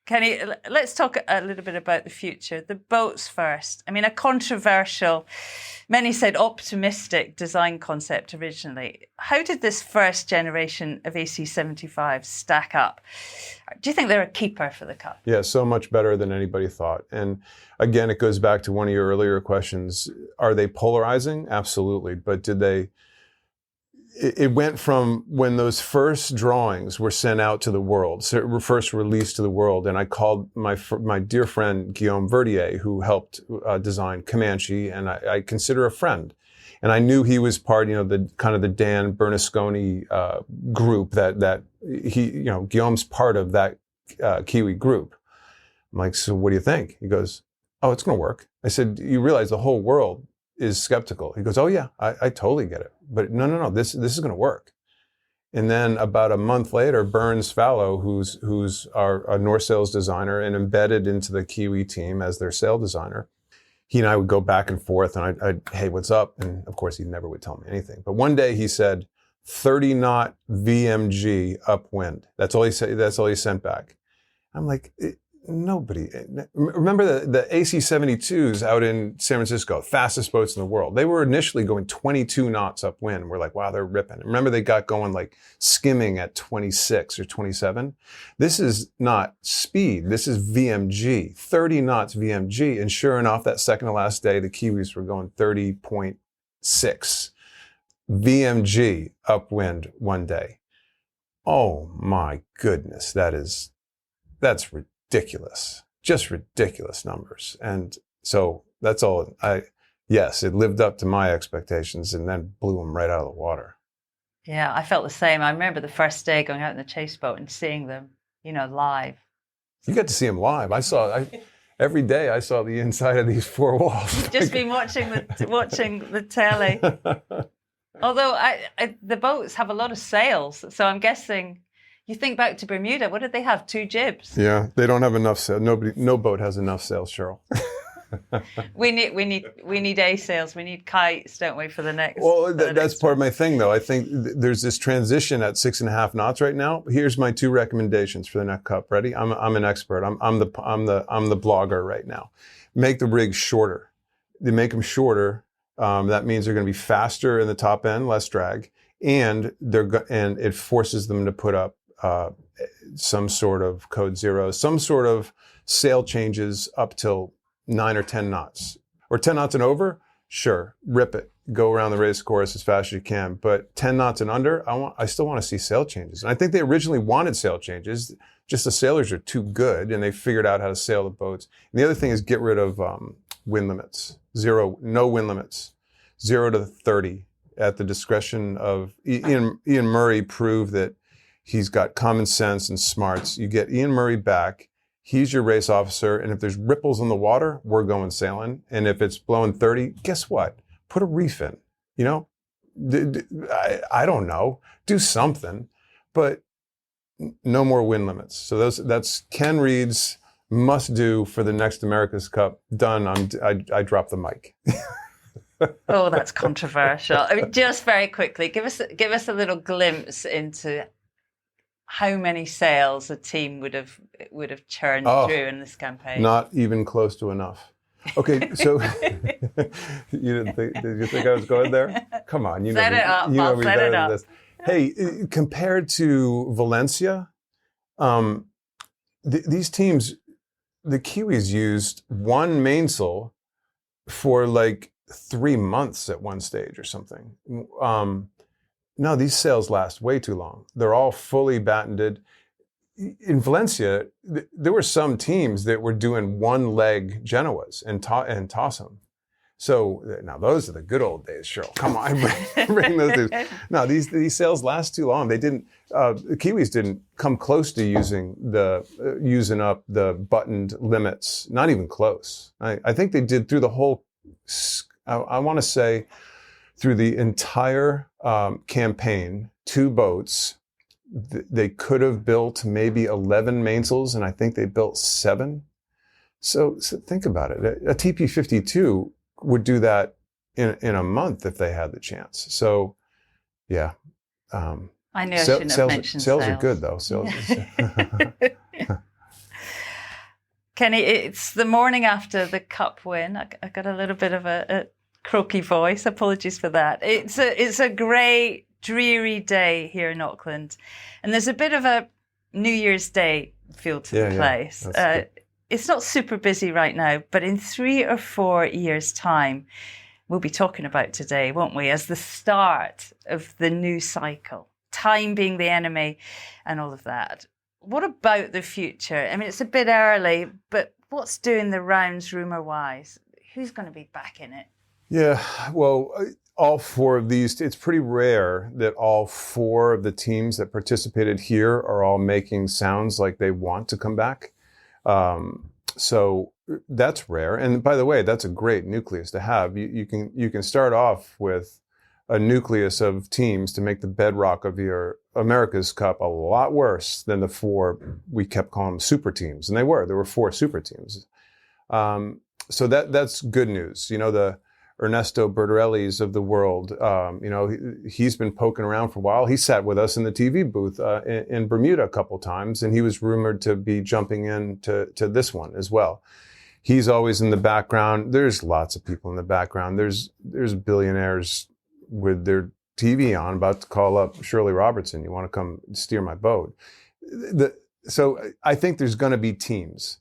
Kenny, let's talk a little bit about the future. The boats first. I mean, a controversial, many said optimistic design concept originally. How did this first generation of AC75 stack up? Do you think they're a keeper for the Cup? Yeah, so much better than anybody thought. And again, it goes back to one of your earlier questions. Are they polarizing? Absolutely. But did they... It went from when those first drawings were sent out to the world, so were first released to the world, and I called my dear friend Guillaume Verdier, who helped design Comanche, and I consider a friend. And I knew he was part, the kind of the Dan Bernasconi group that he, Guillaume's part of that Kiwi group. I'm like, so what do you think? He goes, oh, it's going to work. I said, you realize the whole world is skeptical. He goes, oh yeah, I totally get it. But no, this is going to work. And then about a month later, Burns Fallow, who's our North sales designer and embedded into the Kiwi team as their sale designer, he and I would go back and forth, and I'd hey, what's up? And of course, he never would tell me anything. But one day he said, 30 knot VMG upwind. That's all he said. That's all he sent back. I'm like, nobody. Remember the AC72s out in San Francisco, fastest boats in the world. They were initially going 22 knots upwind. We're like, wow, they're ripping. Remember they got going like skimming at 26 or 27. This is not speed. This is VMG, 30 knots VMG. And sure enough, that second to last day, the Kiwis were going 30.6 VMG upwind one day. Oh my goodness, that's ridiculous, just ridiculous numbers. And so that's all. Yes, it lived up to my expectations and then blew them right out of the water. Yeah, I felt the same. I remember the first day going out in the chase boat and seeing them, live. You got to see them live. Every day I saw the inside of these four walls. You've just been watching the telly. Although the boats have a lot of sails, so I'm guessing. You think back to Bermuda, what did they have? 2 jibs? Yeah, they don't have enough sails. No boat has enough sails, Cheryl. we need A sails. We need kites, don't we, for the next? Well, that's part of my thing, though. I think there's this transition at 6.5 knots right now. Here's my 2 recommendations for the next Cup. Ready? I'm an expert. I'm the blogger right now. Make the rigs shorter. They make them shorter. That means they're going to be faster in the top end, less drag, and it forces them to put up some sort of code zero, some sort of sail changes up till 9 or 10 knots. Or 10 knots and over, sure, rip it. Go around the race course as fast as you can. But 10 knots and under, I still want to see sail changes. And I think they originally wanted sail changes, just the sailors are too good and they figured out how to sail the boats. And the other thing is get rid of wind limits. No wind limits. 0 to 30 at the discretion of Ian Murray proved that he's got common sense and smarts. You get Ian Murray back. He's your race officer, and if there's ripples in the water, we're going sailing. And if it's blowing 30, guess what? Put a reef in. You know, I don't know. Do something, but no more wind limits. So that's Ken Reed's must do for the next America's Cup. Done. I dropped the mic. Oh, that's controversial. I mean, just very quickly, give us a little glimpse into how many sails a team would have churned through in this campaign. Not even close to enough. Okay, so did you think I was going there? Come on, you know set me, it up. you know I'll me set better it than up. this. Hey, compared to Valencia, these teams, the Kiwis used one mainsail for like 3 months at one stage or something. No, these sails last way too long. They're all fully battened. In Valencia, there were some teams that were doing one leg Genoas and toss them. So now those are the good old days, Cheryl. Come on, bring those days. No, these sails last too long. They didn't. The Kiwis didn't come close to using up the buttoned limits. Not even close. I think they did through the whole. I want to say through the entire campaign, 2 boats. They could have built maybe 11 mainsails, and I think they built 7. So think about it. A TP52 would do that in a month if they had the chance. So, yeah. I know I shouldn't have mentioned sails are good, though. Sails. Kenny, it's the morning after the Cup win. I got a little bit of a croaky voice. Apologies for that. It's a grey, dreary day here in Auckland, and there's a bit of a New Year's Day feel to the place. It's not super busy right now, but in 3 or 4 years' time, we'll be talking about today, won't we, as the start of the new cycle, time being the enemy and all of that. What about the future? I mean, it's a bit early, but what's doing the rounds rumour-wise? Who's going to be back in it? Yeah, well, all 4 of these, it's pretty rare that all 4 of the teams that participated here are all making sounds like they want to come back. So that's rare. And by the way, that's a great nucleus to have. You can start off with a nucleus of teams to make the bedrock of your America's Cup a lot worse than the 4 we kept calling them super teams. And there were 4 super teams. So that's good news. You know, the Ernesto Bertorelli's of the world, he's been poking around for a while. He sat with us in the TV booth in Bermuda a couple times, and he was rumored to be jumping in to this one as well. He's always in the background. There's lots of people in the background. There's billionaires with their TV on about to call up Shirley Robertson. You want to come steer my boat? So I think there's going to be teams.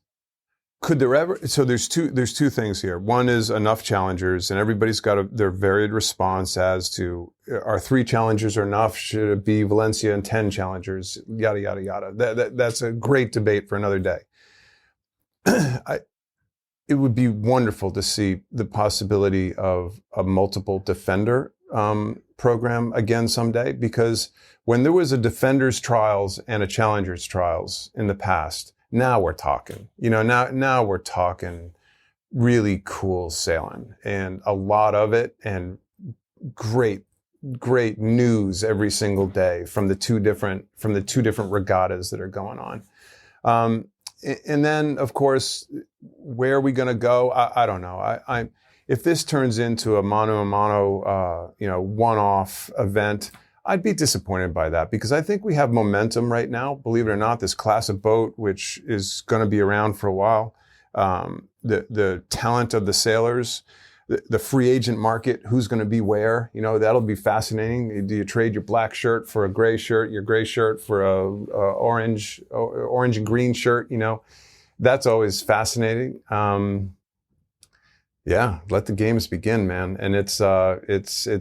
Could there ever? So there's two things here. One is enough challengers, and everybody's got their varied response as to are 3 challengers enough? Should it be Valencia and 10 challengers? Yada yada yada. That's a great debate for another day. It would be wonderful to see the possibility of a multiple defender program again someday, because when there was a defenders trials and a challengers trials in the past. Now we're talking, now we're talking really cool sailing and a lot of it and great news every single day from the two different regattas that are going on. And then of course, where are we going to go? I don't know. If this turns into a mano a mano, one-off event, I'd be disappointed by that because I think we have momentum right now. Believe it or not, this class of boat, which is going to be around for a while, the talent of the sailors, the free agent market, who's going to be where, that'll be fascinating. Do you trade your black shirt for a gray shirt, your gray shirt for a orange and green shirt? That's always fascinating. Yeah, let the games begin, man. And it's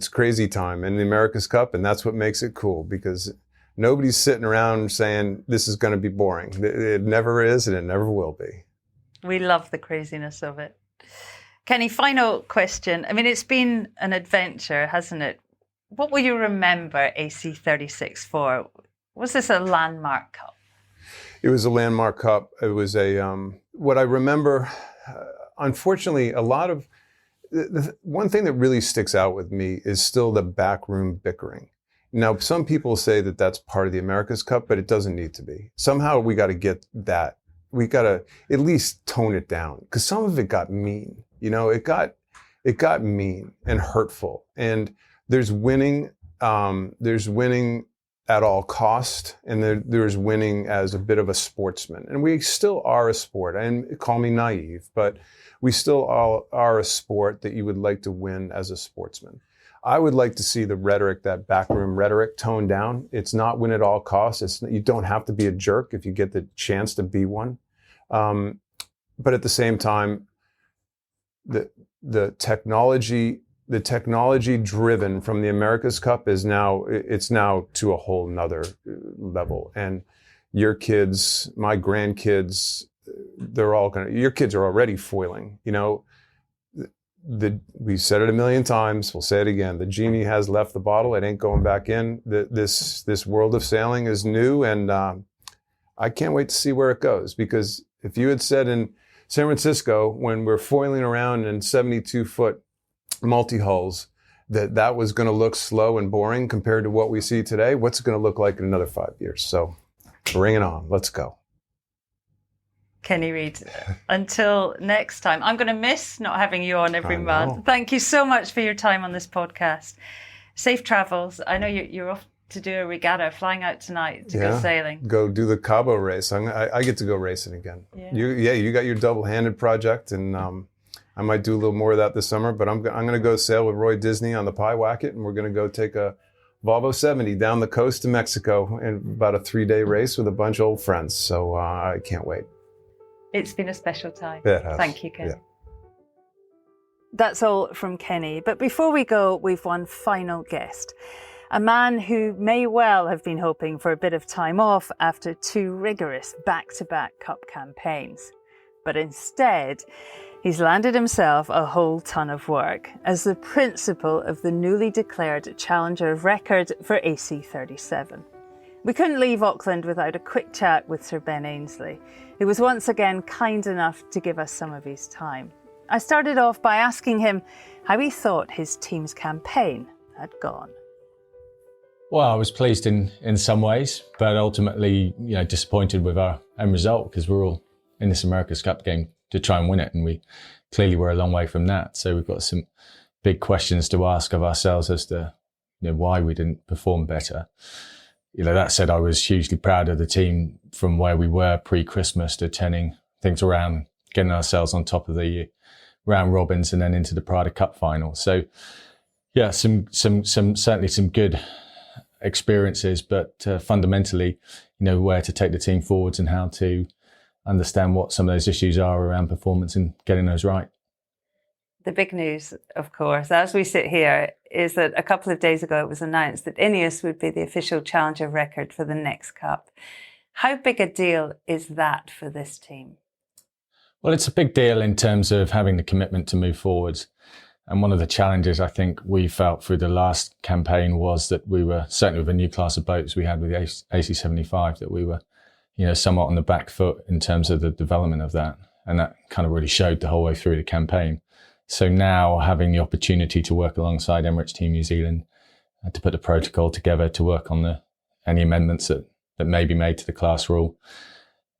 crazy time in the America's Cup, and that's what makes it cool, because nobody's sitting around saying this is going to be boring. It never is, and it never will be. We love the craziness of it. Kenny, final question. I mean, it's been an adventure, hasn't it? What will you remember AC36 for? Was this a landmark cup? It was a landmark cup. It was what I remember, unfortunately, a lot of, one thing that really sticks out with me is still the backroom bickering. Now, some people say that that's part of the America's Cup, but it doesn't need to be. Somehow we got to get that. We got to at least tone it down, because some of it got mean. It got mean and hurtful. And there's winning at all cost, and there's winning as a bit of a sportsman. And we still are a sport. And call me naive, but we still all are a sport that you would like to win as a sportsman. I would like to see the rhetoric, that backroom rhetoric, toned down. It's not win at all costs. You don't have to be a jerk if you get the chance to be one. But at the same time, the technology driven from the America's Cup is now to a whole nother level. And your kids, my grandkids, your kids are already foiling. We said it a million times. We'll say it again. The genie has left the bottle. It ain't going back in. This world of sailing is new, and I can't wait to see where it goes. Because if you had said in San Francisco, when we're foiling around in 72-foot multi-hulls, that was going to look slow and boring compared to what we see today, what's it going to look like in another 5 years? So bring it on. Let's go. Kenny Reid, until next time. I'm going to miss not having you on every month. Thank you so much for your time on this podcast. Safe travels. I know you're off to do a regatta, flying out tonight to go sailing. Go do the Cabo race. I get to go racing again. Yeah. You got your double-handed project, and I might do a little more of that this summer, but I'm going to go sail with Roy Disney on the Pyewacket, and we're going to go take a Volvo 70 down the coast to Mexico in about a 3-day race with a bunch of old friends. So I can't wait. It's been a special time. Thank you, Kenny. Yeah. That's all from Kenny. But before we go, we've one final guest. A man who may well have been hoping for a bit of time off after 2 rigorous back-to-back cup campaigns. But instead, he's landed himself a whole ton of work as the principal of the newly declared Challenger of Record for AC37. We couldn't leave Auckland without a quick chat with Sir Ben Ainslie, who was once again kind enough to give us some of his time. I started off by asking him how he thought his team's campaign had gone. Well, I was pleased in some ways, but ultimately, disappointed with our end result, because we're all in this America's Cup game to try and win it, and we clearly were a long way from that. So we've got some big questions to ask of ourselves as to why we didn't perform better. That said, I was hugely proud of the team from where we were pre-Christmas to turning things around, getting ourselves on top of the round robins and then into the Prada Cup final. So, yeah, certainly some good experiences, but fundamentally, where to take the team forwards and how to understand what some of those issues are around performance and getting those right. The big news, of course, as we sit here, is that a couple of days ago it was announced that INEOS would be the official Challenger record for the next Cup. How big a deal is that for this team? Well, it's a big deal in terms of having the commitment to move forwards. And one of the challenges I think we felt through the last campaign was that we were, certainly with the new class of boats we had with the AC75, that we were, somewhat on the back foot in terms of the development of that. And that kind of really showed the whole way through the campaign. So now having the opportunity to work alongside Emirates Team New Zealand, to put the protocol together, to work on any amendments that may be made to the class rule,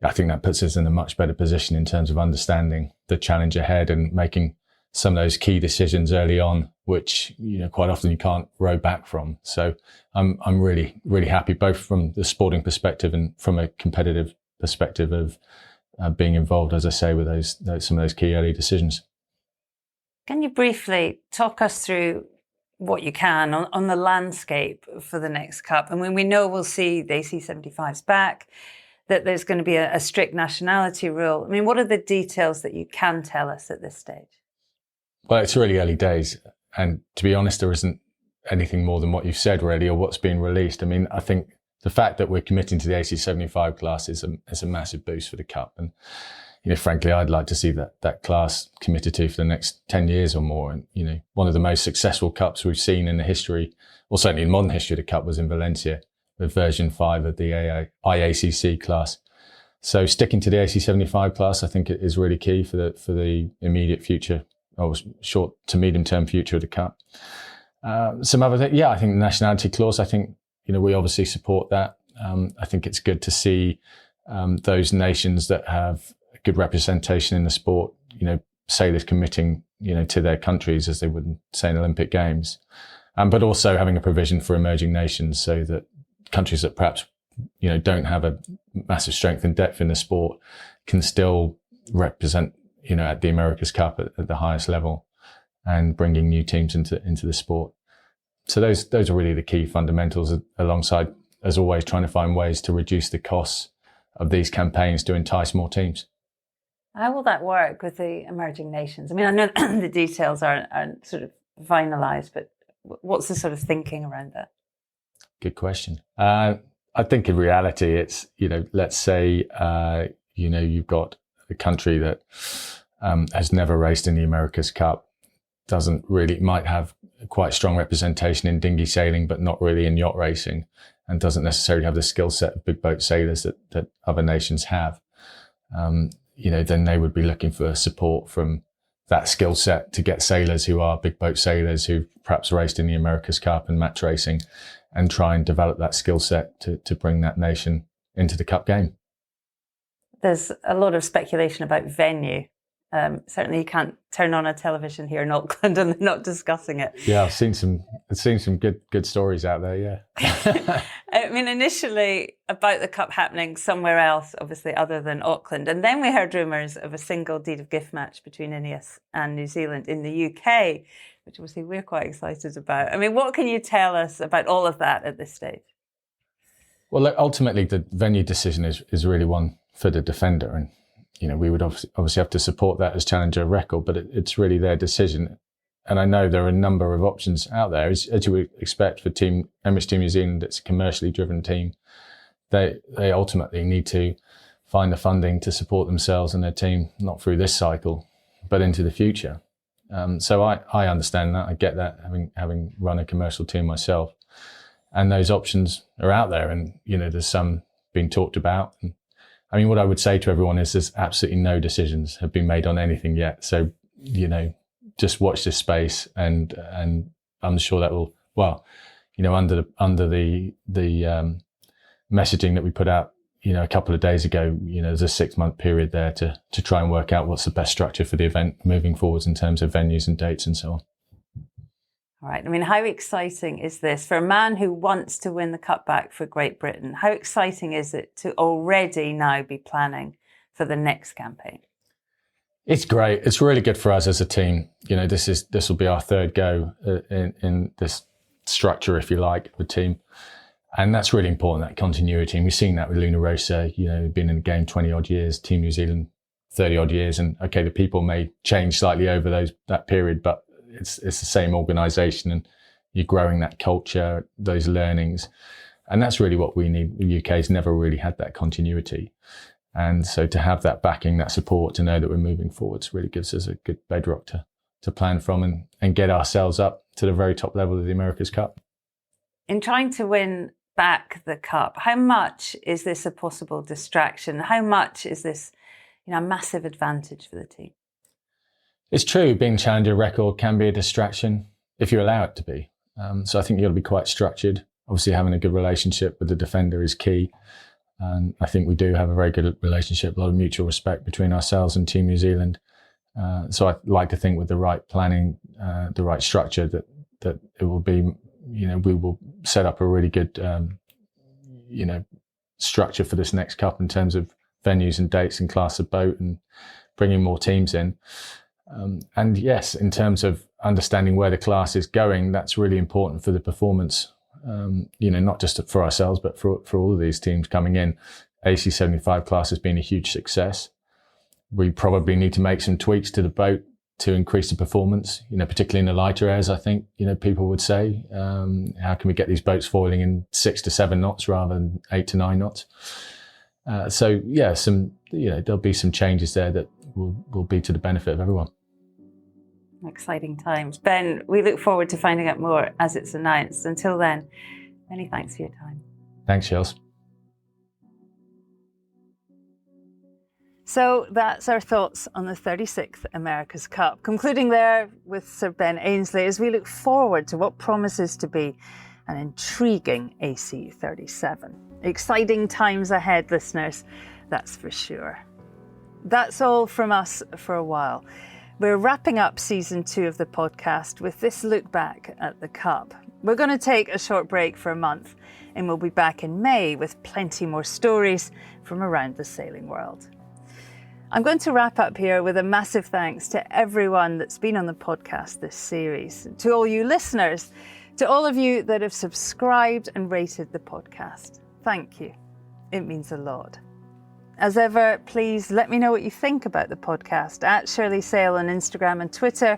I think that puts us in a much better position in terms of understanding the challenge ahead and making some of those key decisions early on, which quite often you can't row back from. So I'm really, really happy, both from the sporting perspective and from a competitive perspective of being involved, as I say, with some of those key early decisions. Can you briefly talk us through what you can on the landscape for the next Cup? I mean, we know we'll see the AC75s back, that there's going to be a strict nationality rule. I mean, what are the details that you can tell us at this stage? Well, it's really early days. And to be honest, there isn't anything more than what you've said really, or what's been released. I mean, I think the fact that we're committing to the AC75 class is a massive boost for the Cup. And, frankly, I'd like to see that class committed to for the next 10 years or more. And, one of the most successful Cups we've seen in the history, or certainly in modern history of the Cup, was in Valencia with version 5 of the IACC class. So sticking to the AC75 class, I think, is really key for the immediate future, or short to medium term future of the Cup. Some other things, I think the nationality clause, I think, we obviously support that. I think it's good to see those nations that have good representation in the sport, sailors committing, to their countries as they would, say, in Olympic Games. But also having a provision for emerging nations so that countries that perhaps, don't have a massive strength and depth in the sport can still represent, at the America's Cup at the highest level and bringing new teams into the sport. So those are really the key fundamentals, alongside, as always, trying to find ways to reduce the costs of these campaigns to entice more teams. How will that work with the emerging nations? I mean, I know the details aren't sort of finalised, but what's the sort of thinking around that? Good question. I think in reality, it's, let's say, you've got a country that has never raced in the America's Cup, might have quite strong representation in dinghy sailing, but not really in yacht racing, and doesn't necessarily have the skill set of big boat sailors that other nations have. Then they would be looking for support from that skill set to get sailors who are big boat sailors who perhaps raced in the America's Cup and match racing, and try and develop that skill set to bring that nation into the Cup game. There's a lot of speculation about venue. Certainly you can't turn on a television here in Auckland and they're not discussing it. Yeah, I've seen some good stories out there, yeah. I mean, initially about the Cup happening somewhere else, obviously other than Auckland. And then we heard rumours of a single deed of gift match between INEOS and New Zealand in the UK, which obviously we're quite excited about. I mean, what can you tell us about all of that at this stage? Well, look, ultimately the venue decision is really one for the defender, and we would obviously have to support that as challenger record, but it's really their decision. And I know there are a number of options out there, as you would expect for Emirates Team New Zealand. It's a commercially driven team. They ultimately need to find the funding to support themselves and their team, not through this cycle, but into the future. So I understand that. I get that, having run a commercial team myself. And those options are out there, and there's some being talked about. And, what I would say to everyone is there's absolutely no decisions have been made on anything yet. So, just watch this space, and I'm sure that will, under the messaging that we put out, a couple of days ago, there's a 6-month period there to try and work out what's the best structure for the event moving forwards in terms of venues and dates and so on. All right. How exciting is this for a man who wants to win the Cup back for Great Britain? How exciting is it to already now be planning for the next campaign? It's great. It's really good for us as a team. This will be our third go in this structure, if you like, of the team. And that's really important, that continuity. And we've seen that with Luna Rossa, been in the game 20 odd years, Team New Zealand 30 odd years. And okay, the people may change slightly over that period, but it's the same organisation, and you're growing that culture, those learnings. And that's really what we need. The UK's never really had that continuity. And so to have that backing, that support, to know that we're moving forwards really gives us a good bedrock to plan from and get ourselves up to the very top level of the America's Cup. In trying to win back the Cup, how much is this a possible distraction? How much is this, a massive advantage for the team? It's true, being challenger record can be a distraction if you allow it to be. So I think you've got to be quite structured. Obviously, having a good relationship with the defender is key. And I think we do have a very good relationship, a lot of mutual respect between ourselves and Team New Zealand. So I like to think with the right planning, the right structure, that it will be, we will set up a really good, structure for this next Cup in terms of venues and dates and class of boat and bringing more teams in. And yes, in terms of understanding where the class is going, that's really important for the performance, not just for ourselves, but for all of these teams coming in. AC75 class has been a huge success. We probably need to make some tweaks to the boat to increase the performance, particularly in the lighter airs, I think, people would say. How can we get these boats foiling in 6 to 7 knots rather than 8 to 9 knots? There'll be some changes there that will be to the benefit of everyone. Exciting times. Ben, we look forward to finding out more as it's announced. Until then, many thanks for your time. Thanks, Shirley. So that's our thoughts on the 36th America's Cup, concluding there with Sir Ben Ainslie as we look forward to what promises to be an intriguing AC37. Exciting times ahead, listeners, that's for sure. That's all from us for a while. We're wrapping up season 2 of the podcast with this look back at the Cup. We're going to take a short break for a month and we'll be back in May with plenty more stories from around the sailing world. I'm going to wrap up here with a massive thanks to everyone that's been on the podcast this series, to all you listeners, to all of you that have subscribed and rated the podcast. Thank you. It means a lot. As ever, please let me know what you think about the podcast at Shirley Sail on Instagram and Twitter,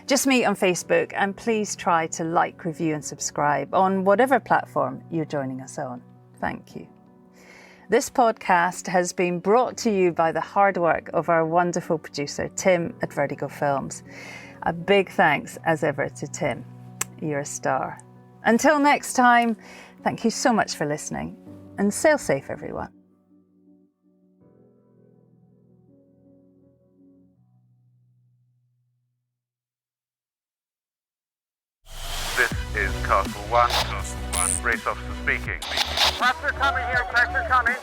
just me on Facebook, and please try to like, review and subscribe on whatever platform you're joining us on. Thank you. This podcast has been brought to you by the hard work of our wonderful producer, Tim at Vertigo Films. A big thanks, as ever, to Tim. You're a star. Until next time, thank you so much for listening, and sail safe, everyone. This is Castle 1. Race officer speaking. Pressure coming here, pressure coming.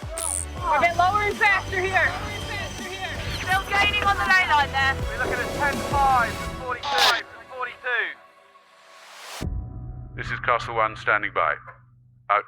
We're getting lower and faster here. Still gaining on the ley line there. We're looking at 10-5 and 42. This is Castle 1 standing by. Out.